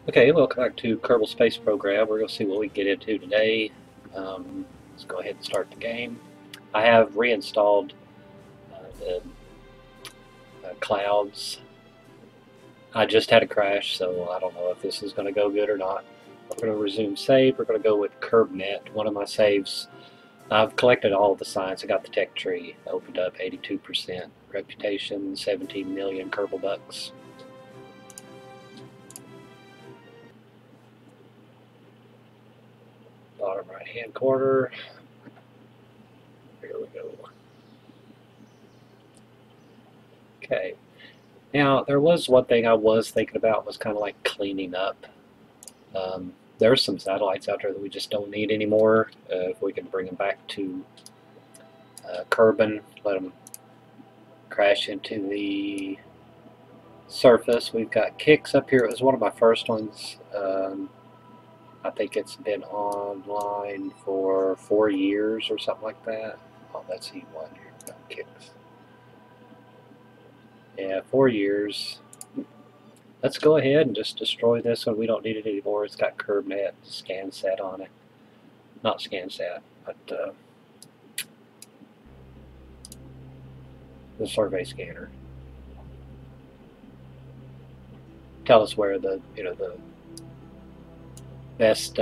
Okay, welcome back to Kerbal Space Program. We're going to see what we can get into today. Let's go ahead and start the game. I have reinstalled the clouds. I just had a crash, so I don't know if this is going to go good or not. We're going to resume save. We're going to go with KerbNet, one of my saves. I've collected all the science. I got the tech tree, opened up 82%. Reputation, 17 million Kerbal bucks. Bottom right hand corner. Here we go. Okay. Now, there was one thing I was thinking about was kind of like cleaning up. There's some satellites out there that we just don't need anymore. If we can bring them back to Kerbin, let them crash into the surface. We've got KICS up here. It was one of my first ones. I think it's been online for 4 years or something like that. Oh, that's E1 here. No, KICS. Yeah, 4 years. Let's go ahead and just destroy this one. We don't need it anymore. It's got KerbNet ScanSat on it. Not ScanSat, but the survey scanner. Tell us where the the best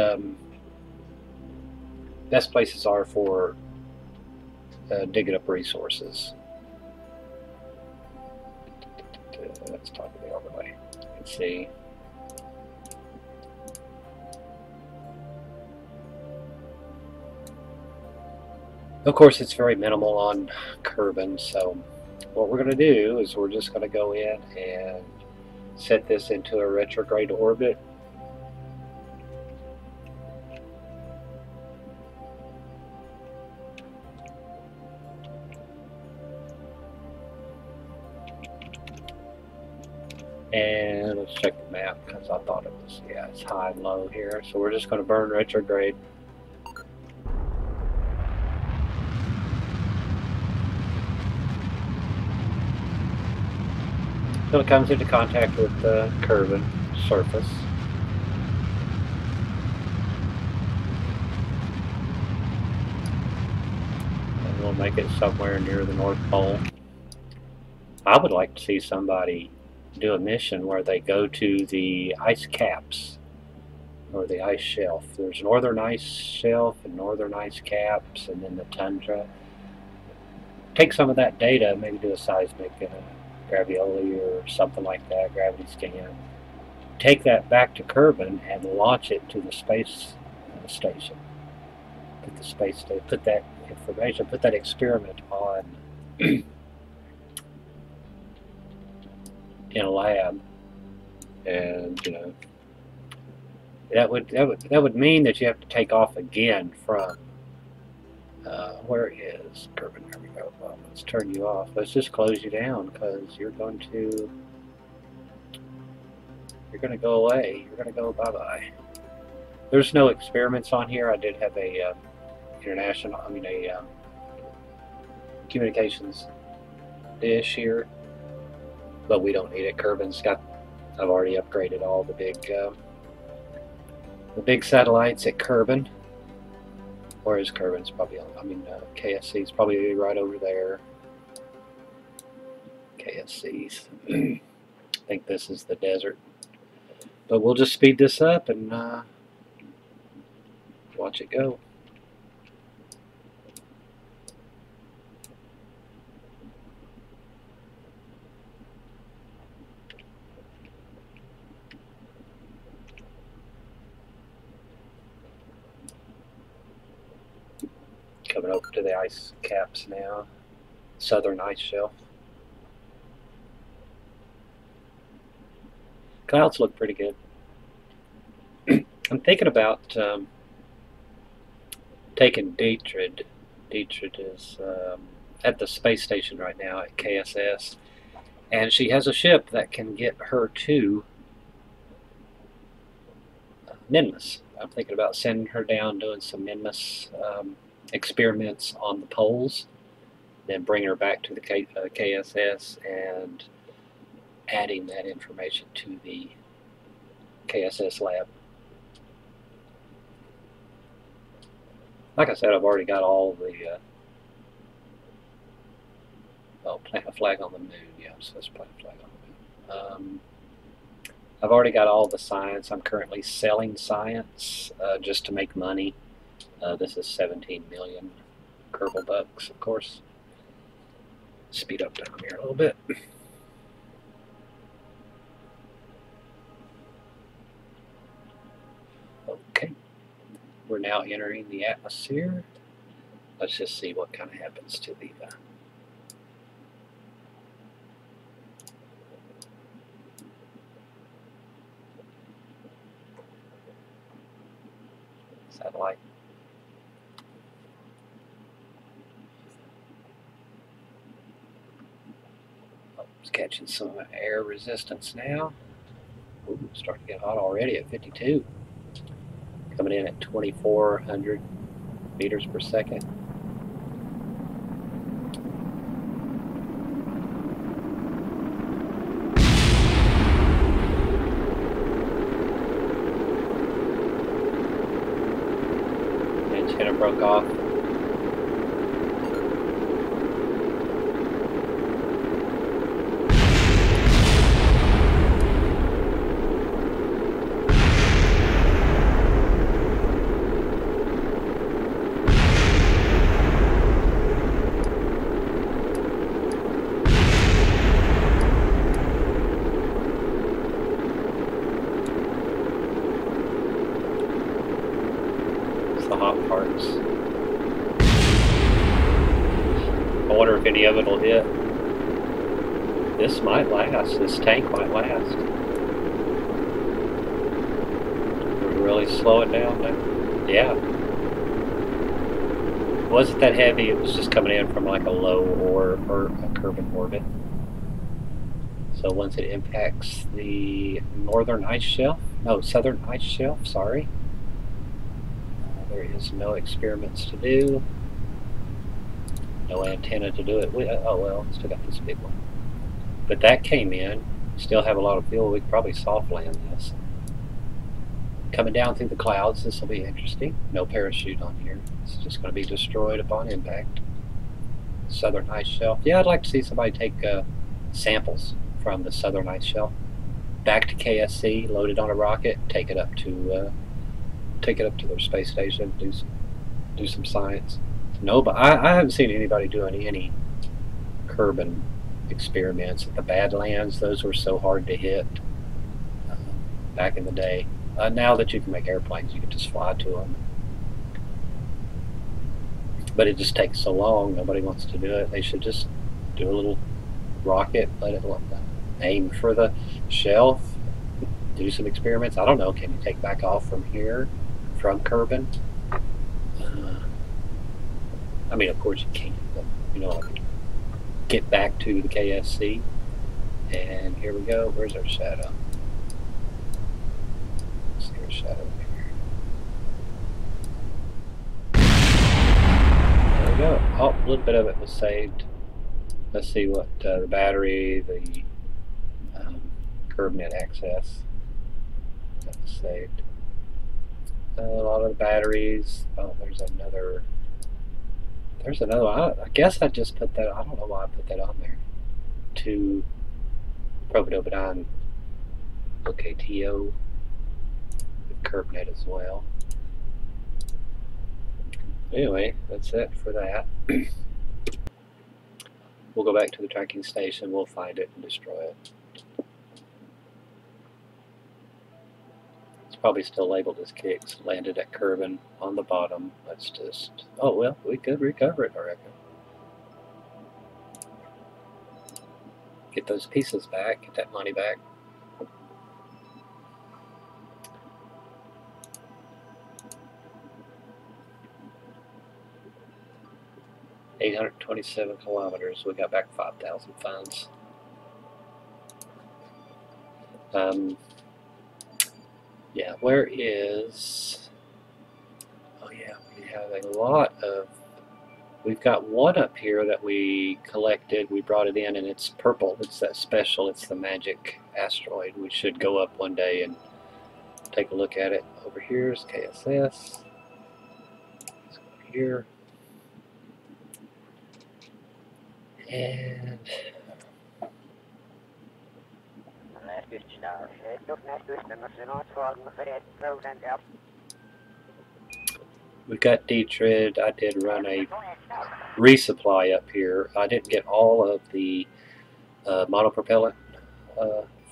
best places are for digging up resources. Let's talk about the overlay. Let's see. Of course, it's very minimal on Kerbin, so what we're going to do is we're just going to go in and set this into a retrograde orbit. And let's check the map because I thought it was, yeah, it's high and low here. So we're just going to burn retrograde. So it comes into contact with the Kerbin surface. And we'll make it somewhere near the North Pole. I would like to see somebody do a mission where they go to the ice caps or the ice shelf. There's northern ice shelf and northern ice caps, and then the tundra. Take some of that data, maybe do a seismic gravioli or something like that, gravity scan. Take that back to Kerbin and launch it to the space station. Put the space station, put that information, put that experiment on in a lab, and that would mean that you have to take off again from where is Kerbin? There we go. Well, let's turn you off. Let's just close you down because you're going to go away. You're going to go bye-bye. There's no experiments on here. I did have a communications dish here, but we don't need it. Kerbin's got. I've already upgraded all the big satellites at Kerbin. Where is Kerbin's probably on? KSC's probably right over there. KSC's. I think this is the desert. But we'll just speed this up and watch it go. Coming over to the ice caps now. Southern ice shelf. Clouds look pretty good. I'm thinking about taking Dietrich. Dietrich is at the space station right now at KSS, and she has a ship that can get her to Minmus. I'm thinking about sending her down, doing some Minmus experiments on the poles, then bring her back to the KSS and adding that information to the KSS lab. Like I said, I've already got all the oh, plant a flag on the moon. Yeah, so let's plant a flag on the moon. I've already got all the science. I'm currently selling science just to make money. This is 17 million Kerbal bucks, of course. Speed up down here a little bit. Okay, we're now entering the atmosphere. Let's just see what kind of happens to the satellite. Oh, it's catching some air resistance now. Ooh, it's starting to get hot already at 52. Coming in at 2,400 meters per second. Antenna broke off. The hot parts. I wonder if any of it will hit. This might last. This tank might last. We'll really slow it down now. Yeah. It wasn't that heavy. It was just coming in from like a low or a Kerbin orbit. So once it impacts the northern ice shelf, no, southern ice shelf, sorry. There is no experiments to do, no antenna to do it with. Oh well, still got this big one. But that came in, still have a lot of fuel. We could probably soft land this. Coming down through the clouds, this will be interesting. No parachute on here. It's just going to be destroyed upon impact. Southern ice shelf. Yeah, I'd like to see somebody take samples from the southern ice shelf back to KSC, load it on a rocket, take it up to their space station, do some science. No, but I haven't seen anybody doing any Kerbin experiments at the Badlands. Those were so hard to hit back in the day. Now that you can make airplanes, you can just fly to them. But it just takes so long. Nobody wants to do it. They should just do a little rocket, let it aim for the shelf, do some experiments. I don't know. Can you take back off from here? From Kerbin? I mean, of course you can, but you know, get back to the KSC. And here we go. Where's our shadow? Let's see our shadow here. There we go. Oh, a little bit of it was saved. Let's see what the battery, the Kerbnet access, that was saved. A lot of the batteries. Oh, there's another one. I guess I just put that. I don't know why I put that on there. 2 propanoidine OKTO with Kerbnet as well. Anyway, that's it for that. We'll go back to the tracking station. We'll find it and destroy it. Probably still labeled as KICS. Landed at Kerbin on the bottom. Let's just, oh well, we could recover it, I reckon. Get those pieces back, get that money back. $827 kilometers. We got back 5,000 funds. Yeah, where is... Oh yeah, we have a lot of... We've got one up here that we collected. We brought it in and it's purple. It's that special. It's the magic asteroid. We should go up one day and take a look at it. Over here is KSS. Let's go here. And we've got Dietrich. I did run a resupply up here. I didn't get all of the monopropellant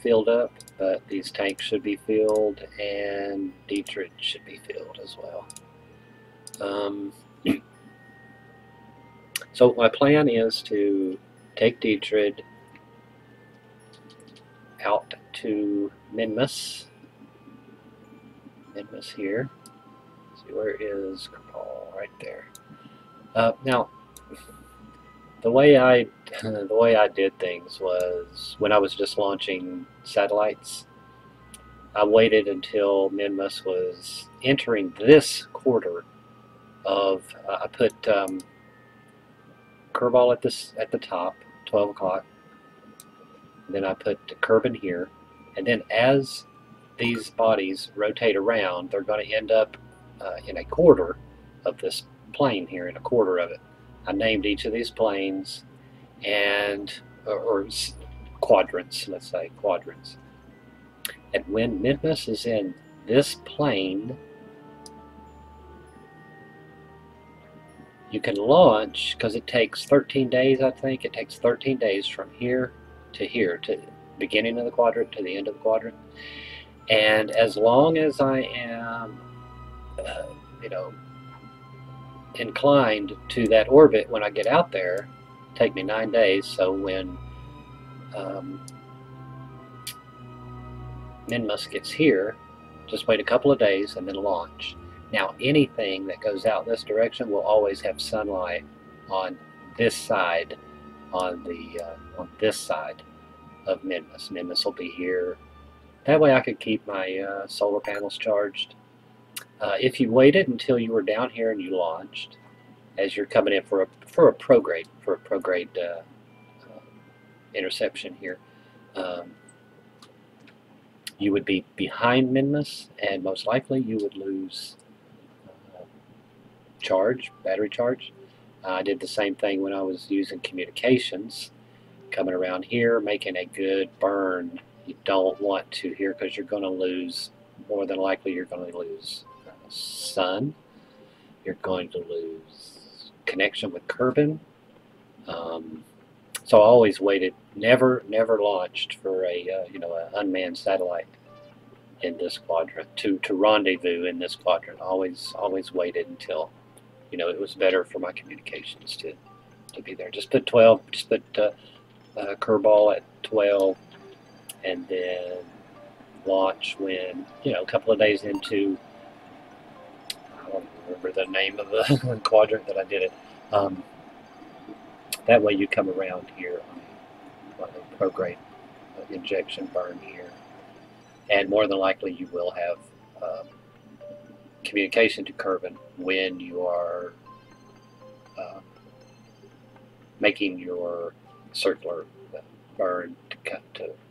filled up, but these tanks should be filled, and Dietrich should be filled as well. So my plan is to take Dietrich out to Minmus. Minmus here. See, where is Kerbal? Right there. Now, the way I did things was when I was just launching satellites, I waited until Minmus was entering this quarter of. I put Kerbal at the top, 12 o'clock. Then I put Kerbin here, and then as these bodies rotate around, they're going to end up in a quarter of this plane here, in a quarter of it. I named each of these planes, and or quadrants, let's say quadrants. And when Minmus is in this plane, you can launch, because it takes 13 days, I think. It takes 13 days from here, to the beginning of the quadrant to the end of the quadrant. And as long as I am, inclined to that orbit when I get out there, take me 9 days. So when Minmus gets here, just wait a couple of days and then launch. Now, anything that goes out this direction will always have sunlight on this side, on this side of Minmus. Minmus will be here. That way I could keep my solar panels charged. If you waited until you were down here and you launched, as you're coming in for a prograde interception here, you would be behind Minmus, and most likely you would lose battery charge. I did the same thing when I was using communications, coming around here, making a good burn. You don't want to here, because you're going to lose, more than likely you're going to lose sun, you're going to lose connection with Kerbin. So I always waited, never launched for a an unmanned satellite in this quadrant to rendezvous in this quadrant. Always waited until it was better for my communications to be there. Just put 12. Just put Kerbal at 12, and then launch when a couple of days into. I don't remember the name of the quadrant that I did it. That way you come around here on a prograde injection burn here, and more than likely you will have communication to Kerbin when you are making your circular burn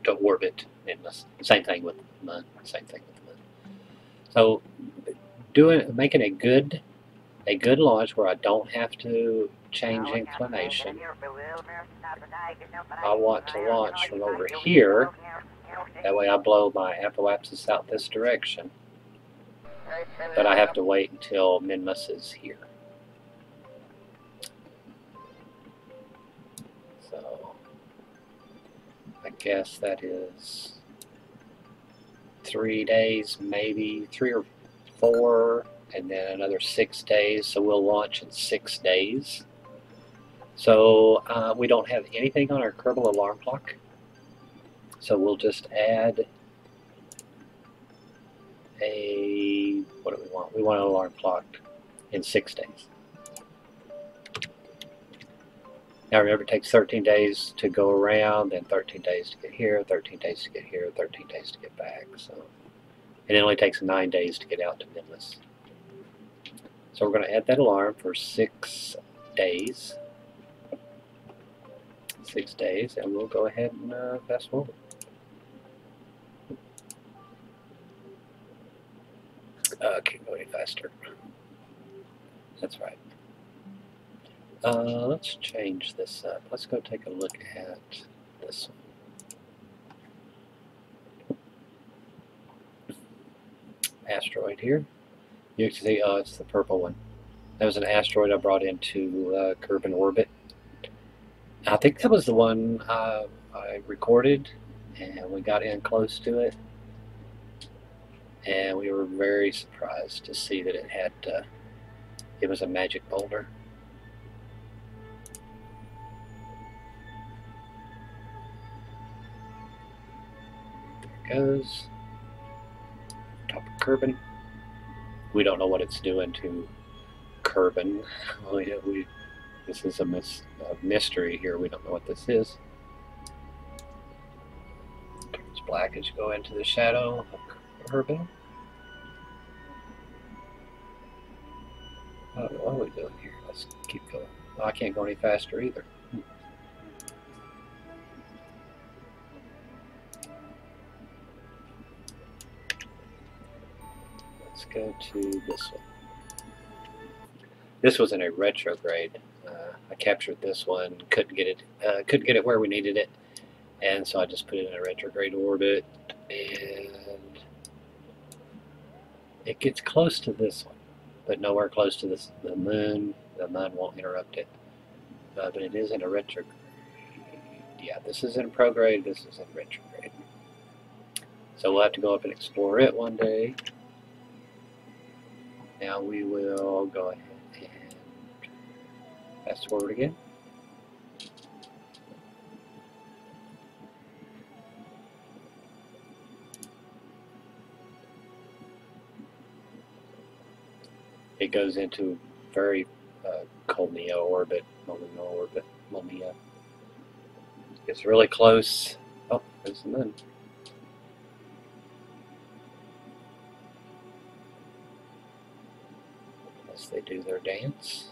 to orbit Minmus. Same thing with the moon. So making a good launch where I don't have to change inclination. I want to launch from over here. That way I blow my apoapsis out this direction. But I have to wait until Minmus is here. So I guess that is 3 days, maybe 3 or 4, and then another 6 days. So we'll launch in 6 days. So we don't have anything on our Kerbal alarm clock. So we'll just add what do we want? We want an alarm clock in 6 days. Now remember, it takes 13 days to go around, then 13 days to get here, 13 days to get here, 13 days to get back. So, and it only takes 9 days to get out to Minmus. So we're going to add that alarm for 6 days. 6 days, and we'll go ahead and fast forward. Can't go any faster. That's right. Let's change this up. Let's go take a look at this one. Asteroid here. You can see, oh, it's the purple one. That was an asteroid I brought into Kerbin orbit. I think that was the one I recorded, and we got in close to it, and we were very surprised to see that it was a magic boulder. There it goes. Top of Kerbin. We don't know what it's doing to Kerbin. This is a mystery here. We don't know what this is. It turns black as you go into the shadow of Kerbin. Oh, what are we doing here? Let's keep going. Oh, I can't go any faster either. Let's go to this one. This was in a retrograde. I captured this one, couldn't get it where we needed it, and so I just put it in a retrograde orbit, and it gets close to this one, but nowhere close to the moon. The moon won't interrupt it, but it is in a retrograde. Yeah, this is in prograde, this is in retrograde. So we'll have to go up and explore it one day. Now we will go ahead and fast forward again. It goes into very cold Neo orbit, Molneo. It's really close. Oh, there's the moon. As they do their dance.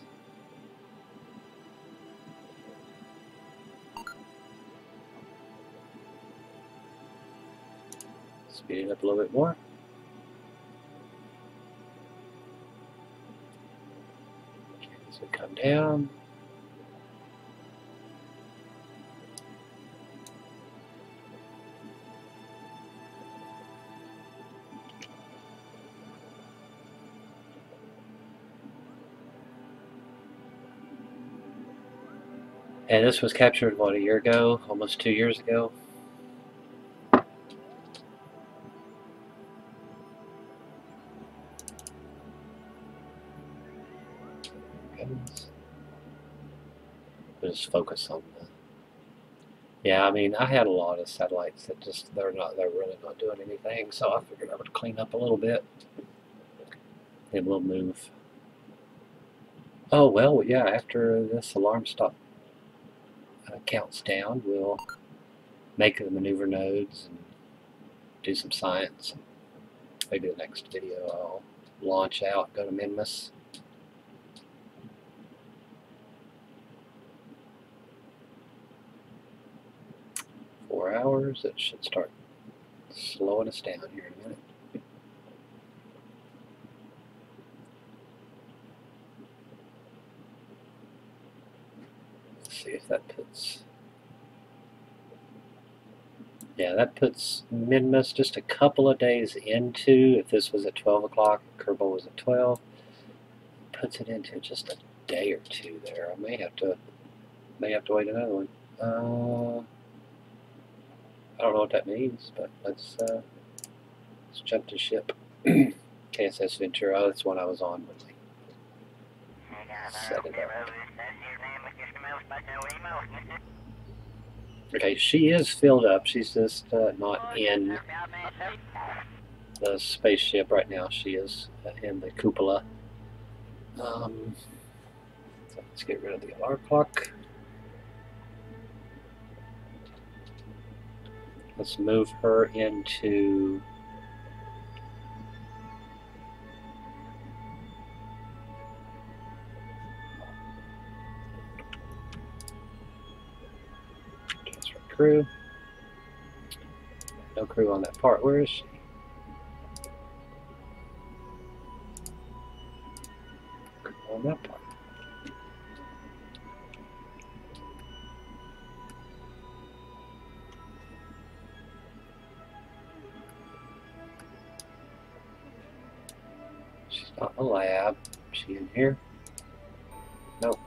Speed it up a little bit more. As we come down. And this was captured, what, a year ago? Almost 2 years ago? Just focus on the... Yeah, I mean, I had a lot of satellites that just, they're really not doing anything, so I figured I would clean up a little bit. And we'll move. Oh, well, yeah, after this alarm stop counts down, we'll make the maneuver nodes and do some science. Maybe the next video I'll launch out, go to Minmus. Hours, it should start slowing us down here in a minute. Let's see if that puts... Yeah, that puts Minmus just a couple of days into, if this was at 12 o'clock, Kerbal was at 12, puts it into just a day or two there. I may have to wait another one. I don't know what that means, but let's jump to ship. KSS Ventura, oh, that's one I was on when we set it up. Okay, she is filled up. She's just not in the spaceship right now. She is in the cupola. So let's get rid of the alarm clock. Let's move her into transfer crew. No crew on that part. Where is she? on that part. She's not in the lab. Is she in here? Nope.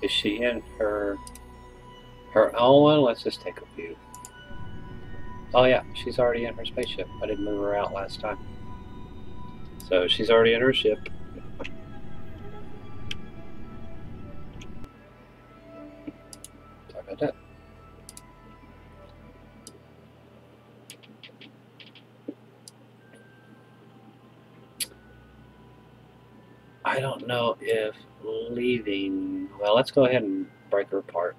Is she in her own one? Let's just take a view. Oh yeah, she's already in her spaceship. I didn't move her out last time. So she's already in her ship. Sorry about that. I don't know if leaving... Well, let's go ahead and break her apart.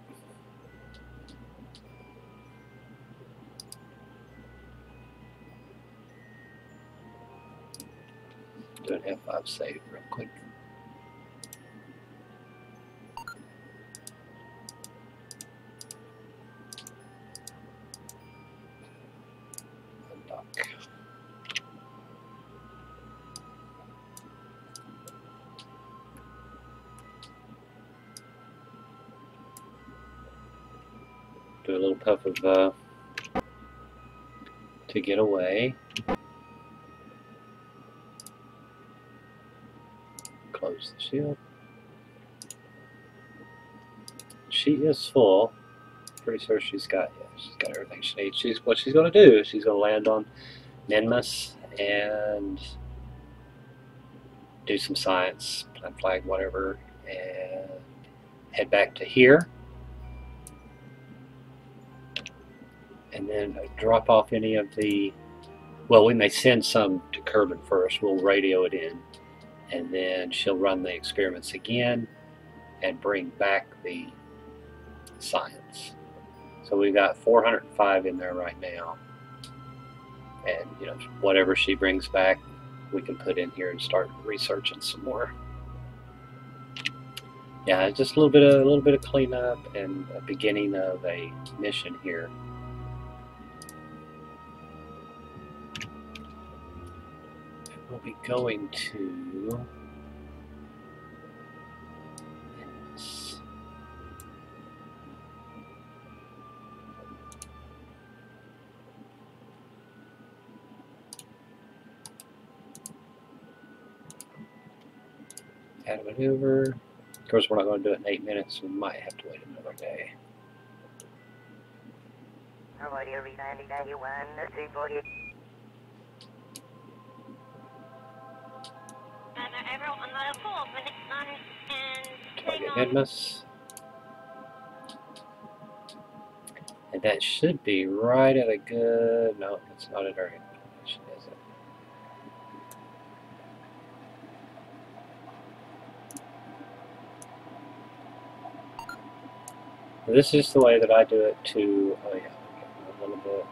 Do an F5 save real quick. Undock. Do a little puff of to get away. Close the shield. She is full. Pretty sure she's got everything she needs. What she's going to do is she's going to land on Ninmus and do some science, plant flag, whatever, and head back to here. And then drop off any of the... Well, we may send some to Kerbin first. We'll radio it in. And then she'll run the experiments again and bring back the science. So we've got 405 in there right now. And you know, whatever she brings back, we can put in here and start researching some more. Yeah, just a little bit of cleanup and a beginning of a mission here. We'll be going to this. Add a maneuver. Of course, we're not going to do it in 8 minutes. We might have to wait another day. Target Ninmus. And that should be right at a good... No, it's not at our position, is it? This is the way that I do it to... Oh yeah, a little bit...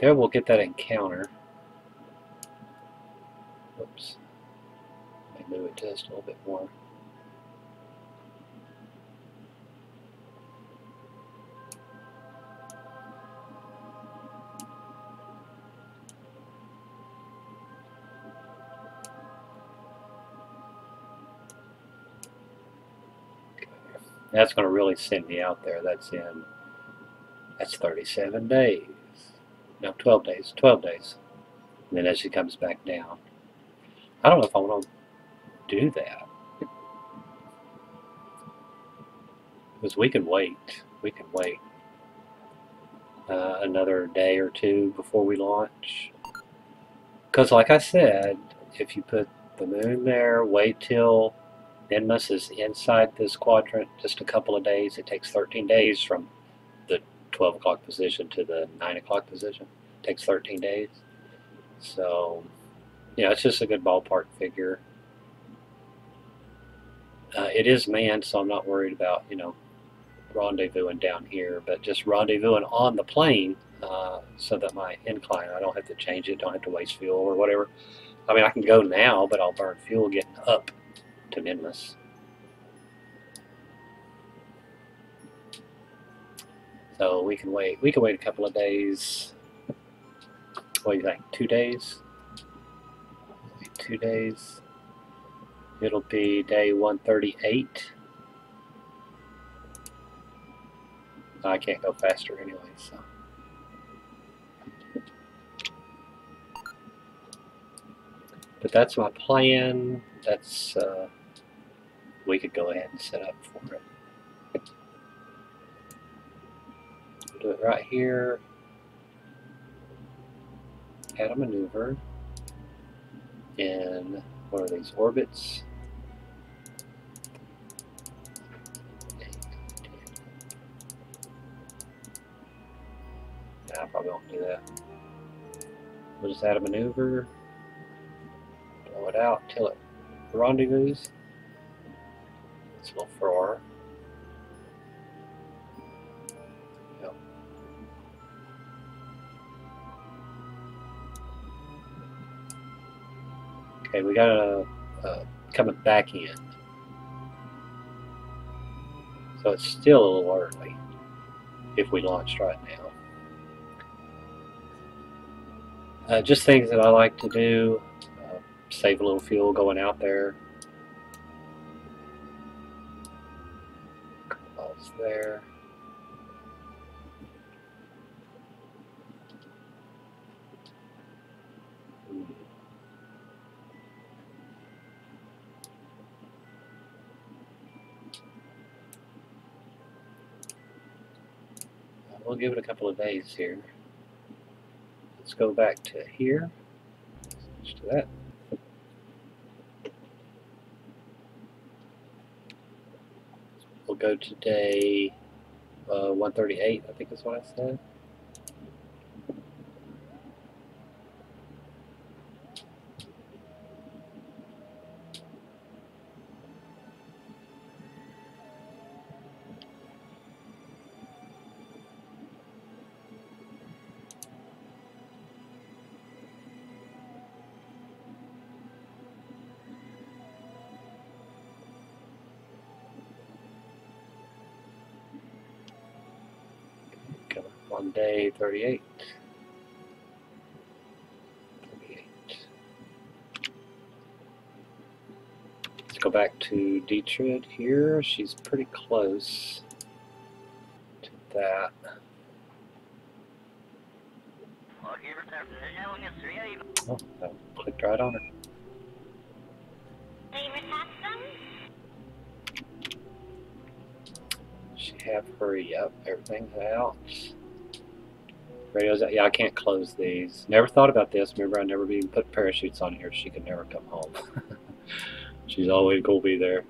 There, we'll get that encounter. Oops. Let me move it just a little bit more. That's going to really send me out there. That's 37 days. No, 12 days. 12 days. And then as she comes back down. I don't know if I want to do that. Because we can wait. We can wait another day or two before we launch. Because like I said, if you put the moon there, wait till Ninmus is inside this quadrant just a couple of days. It takes 13 days from the 12 o'clock position to the 9 o'clock position. It takes 13 days. So, you know, it's just a good ballpark figure. It is manned, so I'm not worried about, you know, rendezvousing down here, but just rendezvousing on the plane so that my incline, I don't have to change it, don't have to waste fuel or whatever. I mean, I can go now, but I'll burn fuel getting up to Minmus. So we can wait. We can wait a couple of days. What do you think? 2 days? 2 days. It'll be day 138. I can't go faster anyway, so. But that's my plan. That's we could go ahead and set up for it. We'll do it right here. Add a maneuver in one of these orbits. I probably won't do that. We'll just add a maneuver, blow it out till it rendezvous. Let's look for R. Yep. Okay, we got a coming back in, so it's still a little early if we launched right now. Just things that I like to do, save a little fuel going out there. Kerbal's there. We'll give it a couple of days here. Let's go back to here. Switch to that. We'll go to day 138, I think is what I said. On day 38. Let's go back to Detroit here. She's pretty close to that. Oh, I clicked right on her. She have hurry up. Everything's out. Radio's out. Yeah, I can't close these. Never thought about this. Remember, I never even put parachutes on here. She could never come home. She's always going to be there.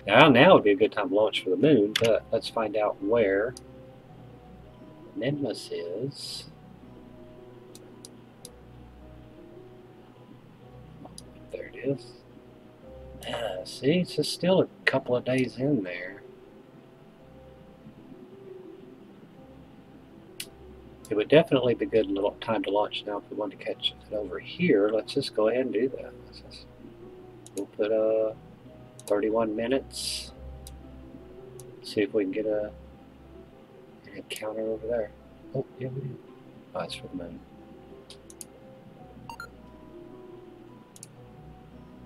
Now would be a good time to launch for the moon, but let's find out where Minmus is. There it is. See, it's just still a couple of days in there. It would definitely be good little time to launch now if we want to catch it over here. Let's just go ahead and do that. We'll put 31 minutes. See if we can get an encounter over there. Oh, yeah, we do. Oh, it's for the moon.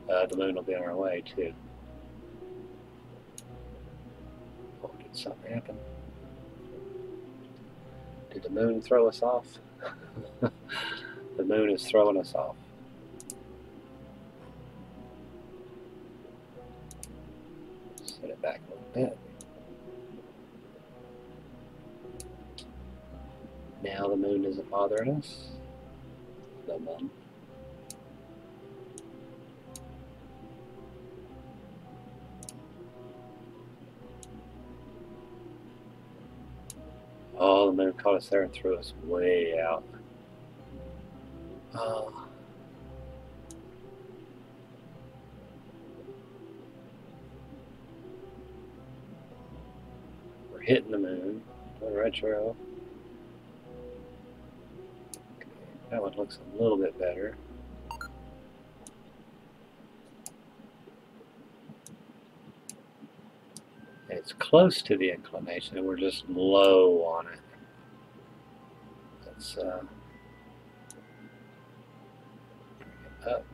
The moon will be on our way too. Oh, did something happen? Did the moon throw us off? The moon is throwing us off. Set it back a little bit. Now the moon isn't bothering us. The moon. Oh, the moon caught us there and threw us way out. We're hitting the moon. Retro. Okay, that one looks a little bit better. It's close to the inclination, and we're just low on it. Let's bring it up.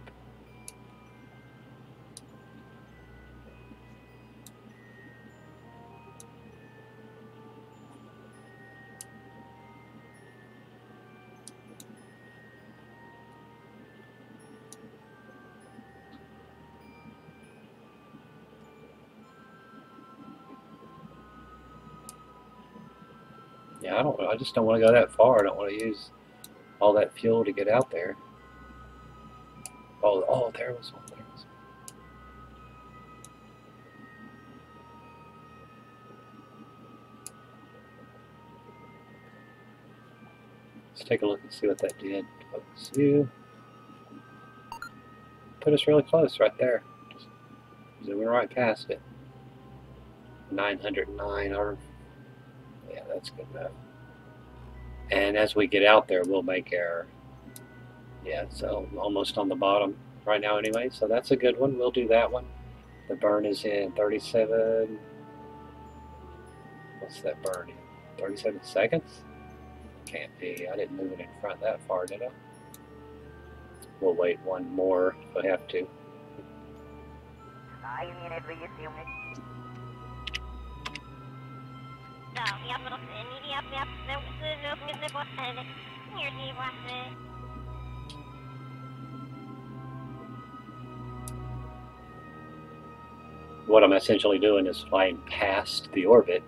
Yeah, I just don't want to go that far. I don't want to use all that fuel to get out there. Oh, there was one. There was one. Let's take a look and see what that did. Focus you. Put us really close right there. Just zooming right past it. 909 or yeah, that's good enough. And as we get out there, we'll make our, yeah, so almost on the bottom right now anyway, so that's a good one. We'll do that one. The burn is in 37, what's that burn in? 37 seconds? Can't be, I didn't move it in front that far, did I? We'll wait one more if we have to. What I'm essentially doing is flying past the orbit,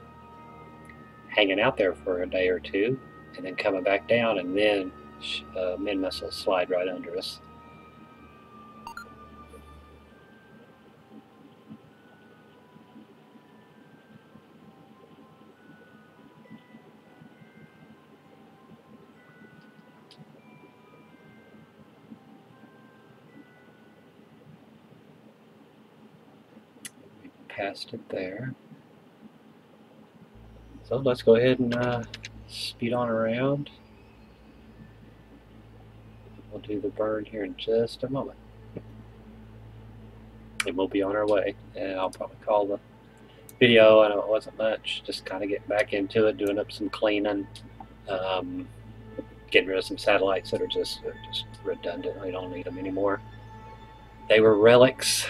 hanging out there for a day or two, and then coming back down, and then min missiles slide right under us. Past it there. So let's go ahead and speed on around. We'll do the burn here in just a moment. And we'll be on our way. And I'll probably call the video. I know it wasn't much. Just kind of getting back into it, doing up some cleaning. Getting rid of some satellites that are just redundant. We don't need them anymore. They were relics.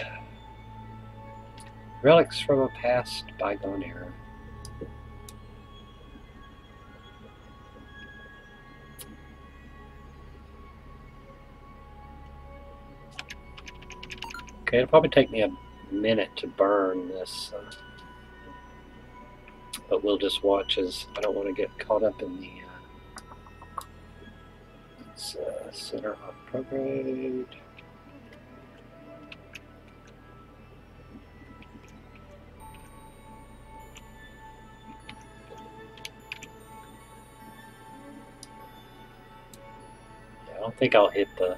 Relics from a past bygone era. Okay, it'll probably take me a minute to burn this, but we'll just watch as I don't want to get caught up in the let's center on prograde. I don't think I'll hit the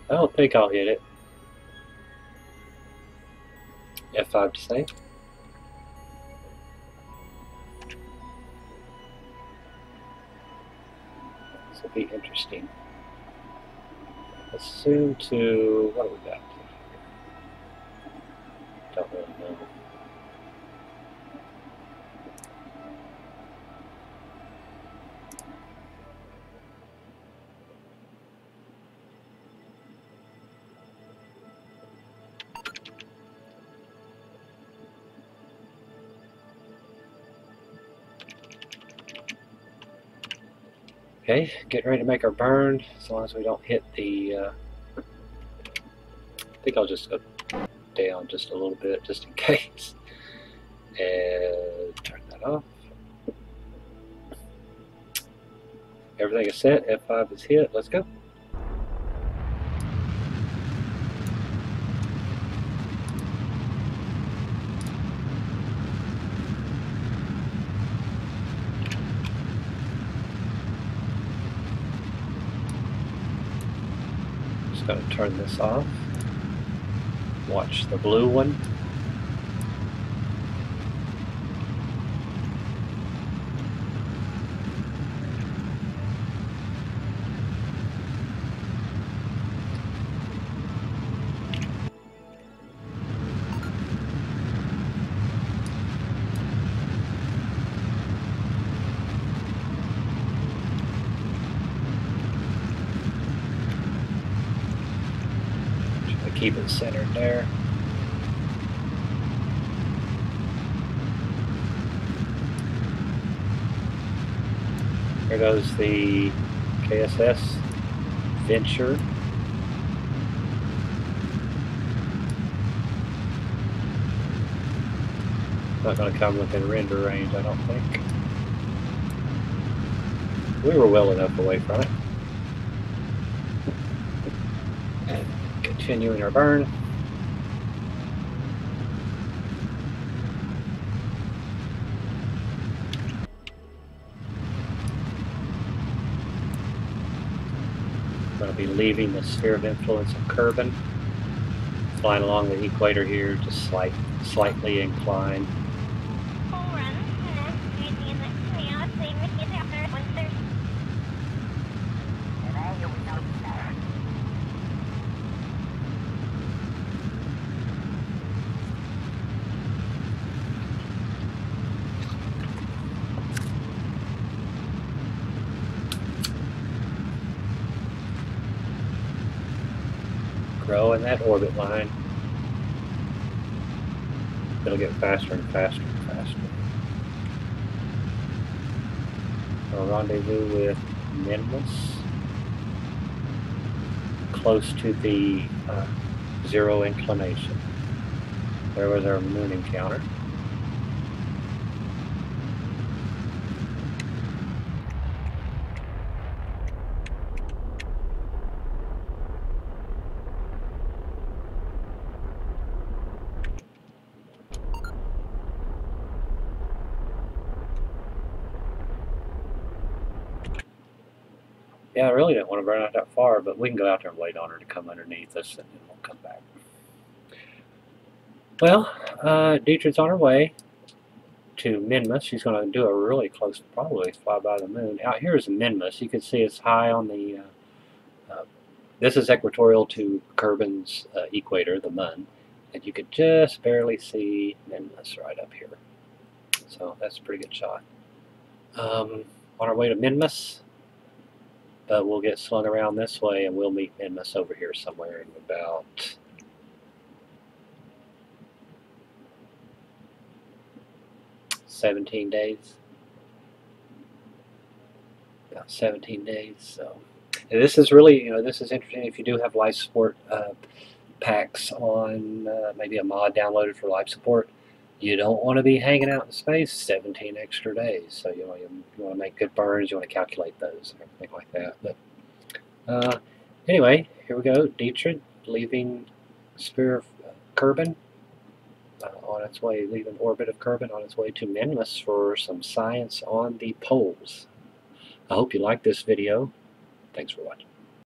I don't think I'll hit it. F5 to save. This will be interesting. Let's zoom to, what do we got? Don't really know. Okay, getting ready to make our burn, as long as we don't hit the, I think I'll just go down just a little bit, just in case, and turn that off. Everything is set, F5 is hit, let's go. Going to turn this off. Watch the blue one. keep it centered there. Here goes the KSS Venture. Not going to come within render range, I don't think. We were well enough away from it. And continuing our burn. Going to be leaving the sphere of influence of Kerbin, flying along the equator here, just slightly inclined. Grow in that orbit line. It'll get faster and faster and faster. I'll rendezvous with Nimbus, close to the 0 inclination. There was our moon encounter. Yeah, I really didn't want to burn out that far, but we can go out there and wait on her to come underneath us and then we'll come back. Well, Dietrich's on her way to Minmus. She's going to do a really close, probably fly by the moon. Out here is Minmus. You can see it's high on the, this is equatorial to Kerbin's equator, the moon. And you could just barely see Minmus right up here. So that's a pretty good shot. On our way to Minmus. But we'll get slung around this way and we'll meet Minmus over here somewhere in about $17 days. About 17 days. So and this is really, this is interesting if you do have life support packs on, maybe a mod downloaded for life support. You don't want to be hanging out in space 17 extra days. So you want to make good burns, you want to calculate those and everything like that. But anyway, here we go. Dietrich leaving sphere of Kerbin on its way, leaving orbit of Kerbin on its way to Minmus for some science on the poles. I hope you liked this video. Thanks for watching.